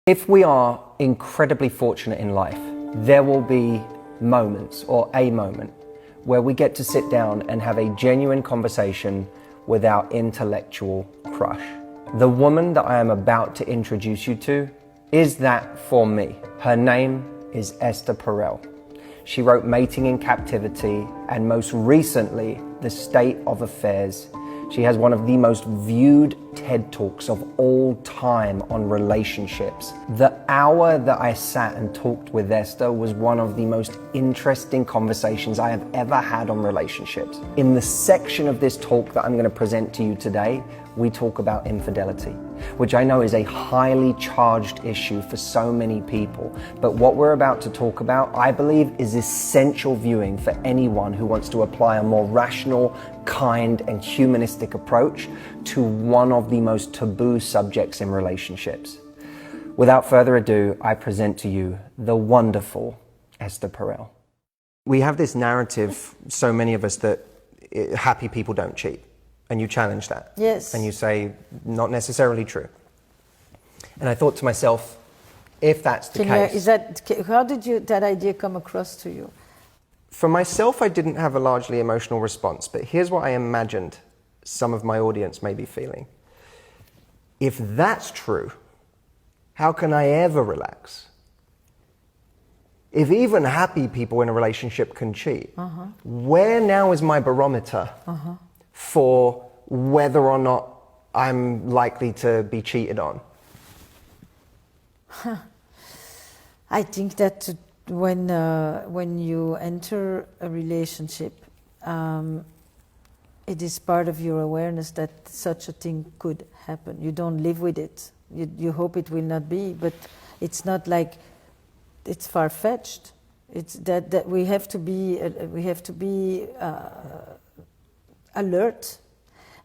If we are incredibly fortunate in life, there will be moments, or a moment, where we get to sit down and have a genuine conversation with our intellectual crush. The woman that I am about to introduce you to is that for me. Her name is Esther Perel. She wrote Mating in Captivity and most recently, The State of Affairs. She has one of the most viewed TED Talks of all time on relationships. The hour that I sat and talked with Esther was one of the most interesting conversations I have ever had on relationships. In the section of this talk that I'm going to present to you today, we talk about infidelity, which I know is a highly charged issue for so many people. But what we're about to talk about, I believe, is essential viewing for anyone who wants to apply a more rational, kind, and humanistic approach to one of the most taboo subjects in relationships. Without further ado, I present to you the wonderful Esther Perel. We have this narrative, so many of us, that happy people don't cheat. And you challenge that. Yes. And you say, not necessarily true. And I thought to myself, if that's the case... How did that idea come across to you? For myself, I didn't have a largely emotional response, but here's what I imagined some of my audience may be feeling. If that's true, how can I ever relax? If even happy people in a relationship can cheat, where now is my barometer for whether or not I'm likely to be cheated on? I think that when you enter a relationship, it is part of your awareness that such a thing could happen. You don't live with it. You hope it will not be, but it's not like it's far-fetched. It's that we have to be alert,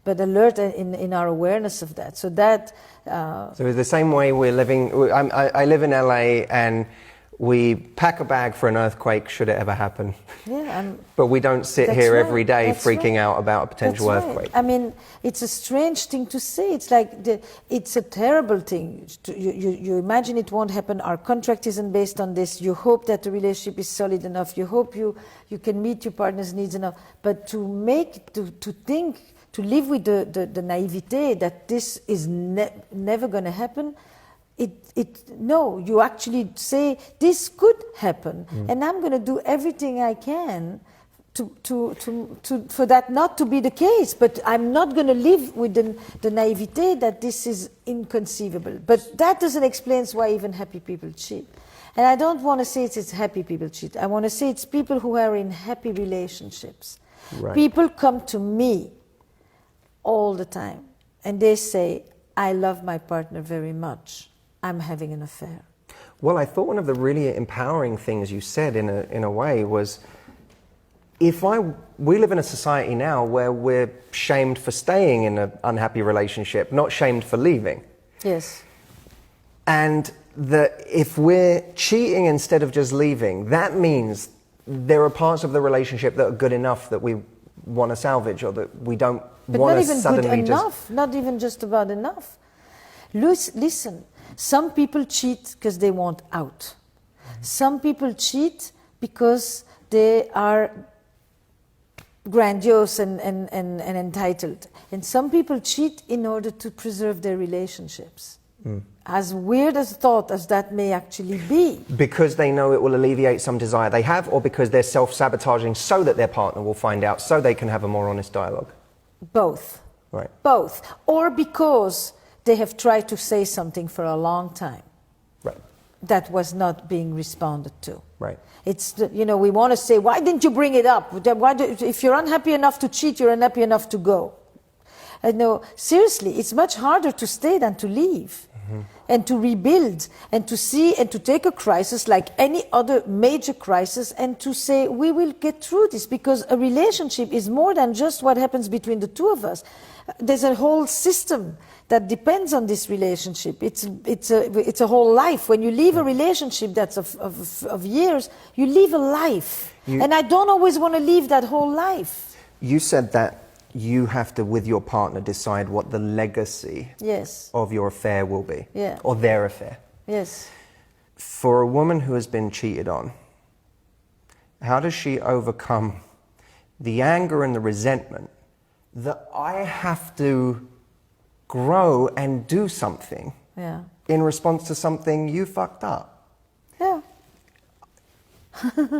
but alert in our awareness of that. So that. So the same way we're living. I live in LA, and we pack a bag for an earthquake should it ever happen. Yeah, but we don't sit here every day freaking out about a potential earthquake. I mean, it's a strange thing to say. It's like it's a terrible thing. You imagine it won't happen. Our contract isn't based on this. You hope that the relationship is solid enough. You hope you can meet your partner's needs enough. But to live with the naivete that this is never going to happen. No, you actually say this could happen, and I'm going to do everything I can for that not to be the case. But I'm not going to live with the naivete that this is inconceivable. But that doesn't explain why even happy people cheat. And I don't want to say it's happy people cheat. I want to say it's people who are in happy relationships. Right. People come to me all the time, and they say, "I love my partner very much. I'm having an affair." Well, I thought one of the really empowering things you said in a way was, we live in a society now where we're shamed for staying in an unhappy relationship, not shamed for leaving. Yes. And that if we're cheating instead of just leaving, that means there are parts of the relationship that are good enough that we want to salvage, or that we don't want to suddenly just... But not even good enough, not even just about enough. Listen. Some people cheat because they want out. Some people cheat because they are grandiose and entitled. And some people cheat in order to preserve their relationships. As weird a thought as that may actually be. Because they know it will alleviate some desire they have, or because they're self-sabotaging so that their partner will find out, so they can have a more honest dialogue? Both. Right. Both. Or because they have tried to say something for a long time. Right. That was not being responded to. Right. It's, we want to say, why didn't you bring it up? If you're unhappy enough to cheat, you're unhappy enough to go. No, seriously, it's much harder to stay than to leave. And to rebuild, and to see, and to take a crisis like any other major crisis, and to say, we will get through this, because a relationship is more than just what happens between the two of us. There's a whole system that depends on this relationship. It's a whole life. When you leave a relationship that's of years, you leave a life. And I don't always want to leave that whole life. You said that you have to, with your partner, decide what the legacy yes. of your affair will be. Yeah. Or their affair. Yes. For a woman who has been cheated on, how does she overcome the anger and the resentment that I have to grow and do something in response to something you fucked up? Yeah.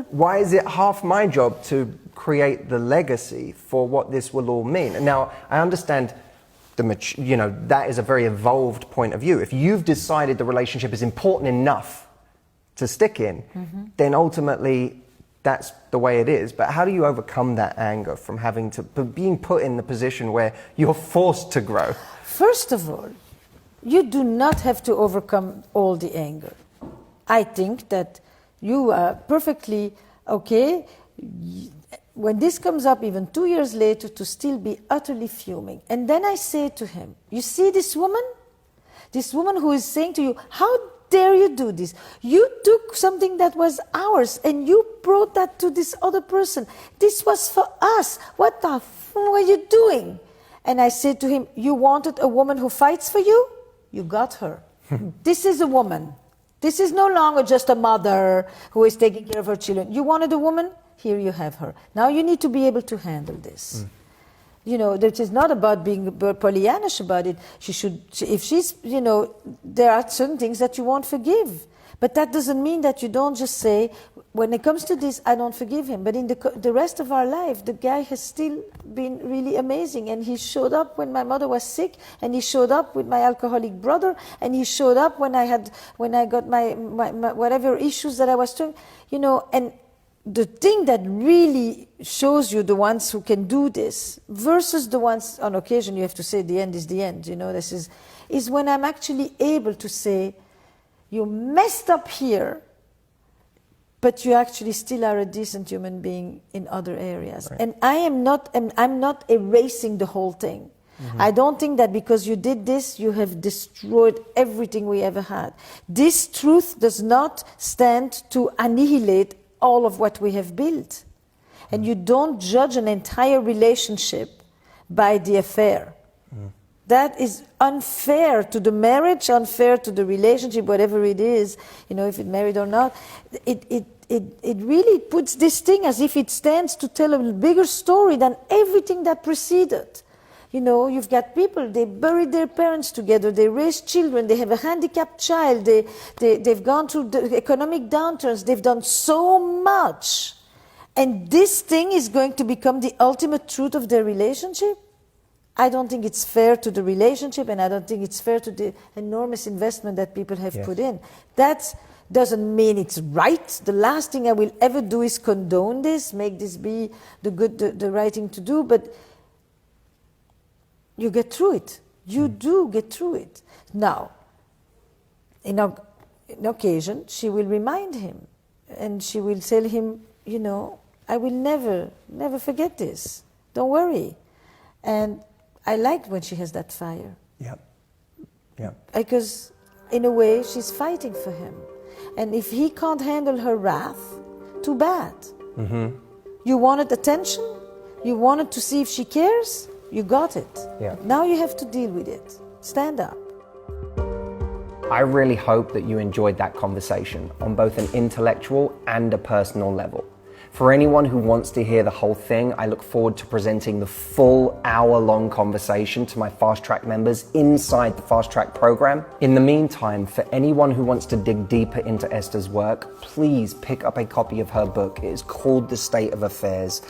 Why is it half my job to create the legacy for what this will all mean? And now, I understand that is a very evolved point of view. If you've decided the relationship is important enough to stick in, then ultimately that's the way it is. But how do you overcome that anger from being put in the position where you're forced to grow? First of all, you do not have to overcome all the anger. I think that you are perfectly okay when this comes up even 2 years later to still be utterly fuming. And then I say to him, you see this woman who is saying to you, how dare you do this? You took something that was ours and you brought that to this other person. This was for us. What the f are you doing? And I said to him, you wanted a woman who fights for you? You got her. This is a woman. This is no longer just a mother who is taking care of her children. You wanted a woman? Here you have her. Now you need to be able to handle this. You know, it is not about being Pollyannish about it. There are certain things that you won't forgive. But that doesn't mean that you don't just say, when it comes to this, I don't forgive him. But in the rest of our life, the guy has still been really amazing. And he showed up when my mother was sick, and he showed up with my alcoholic brother, and he showed up when I got my whatever issues that I was doing, and the thing that really shows you the ones who can do this versus the ones on occasion you have to say the end is the end, this is when I'm actually able to say, you messed up here, but you actually still are a decent human being in other areas. Right. And I'm not erasing the whole thing. I don't think that because you did this, you have destroyed everything we ever had. This truth does not stand to annihilate all of what we have built. And you don't judge an entire relationship by the affair. That is unfair to the marriage, unfair to the relationship, whatever it is, if it's married or not. It really puts this thing as if it stands to tell a bigger story than everything that preceded. You've got people, they buried their parents together, they raised children, they have a handicapped child, they've gone through the economic downturns, they've done so much. And this thing is going to become the ultimate truth of their relationship? I don't think it's fair to the relationship, and I don't think it's fair to the enormous investment that people have put in. That doesn't mean it's right. The last thing I will ever do is condone this, make this be the right thing to do, but you get through it. You do get through it. Now, in occasion, she will remind him, and she will tell him, I will never forget this. Don't worry. And I liked when she has that fire. Because, in a way, she's fighting for him. And if he can't handle her wrath, too bad. You wanted attention? You wanted to see if she cares? You got it. Now you have to deal with it. Stand up. I really hope that you enjoyed that conversation on both an intellectual and a personal level. For anyone who wants to hear the whole thing, I look forward to presenting the full hour-long conversation to my Fast Track members inside the Fast Track program. In the meantime, for anyone who wants to dig deeper into Esther's work, please pick up a copy of her book. It is called The State of Affairs.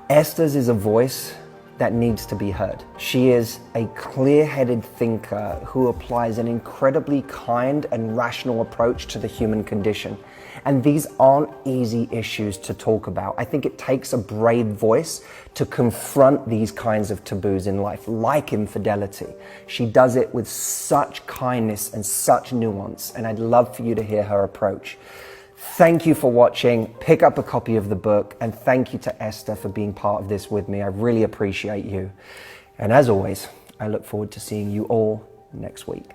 Esther's is a voice that needs to be heard. She is a clear-headed thinker who applies an incredibly kind and rational approach to the human condition. And these aren't easy issues to talk about. I think it takes a brave voice to confront these kinds of taboos in life, like infidelity. She does it with such kindness and such nuance, and I'd love for you to hear her approach. Thank you for watching. Pick up a copy of the book, and thank you to Esther for being part of this with me. I really appreciate you. And as always, I look forward to seeing you all next week.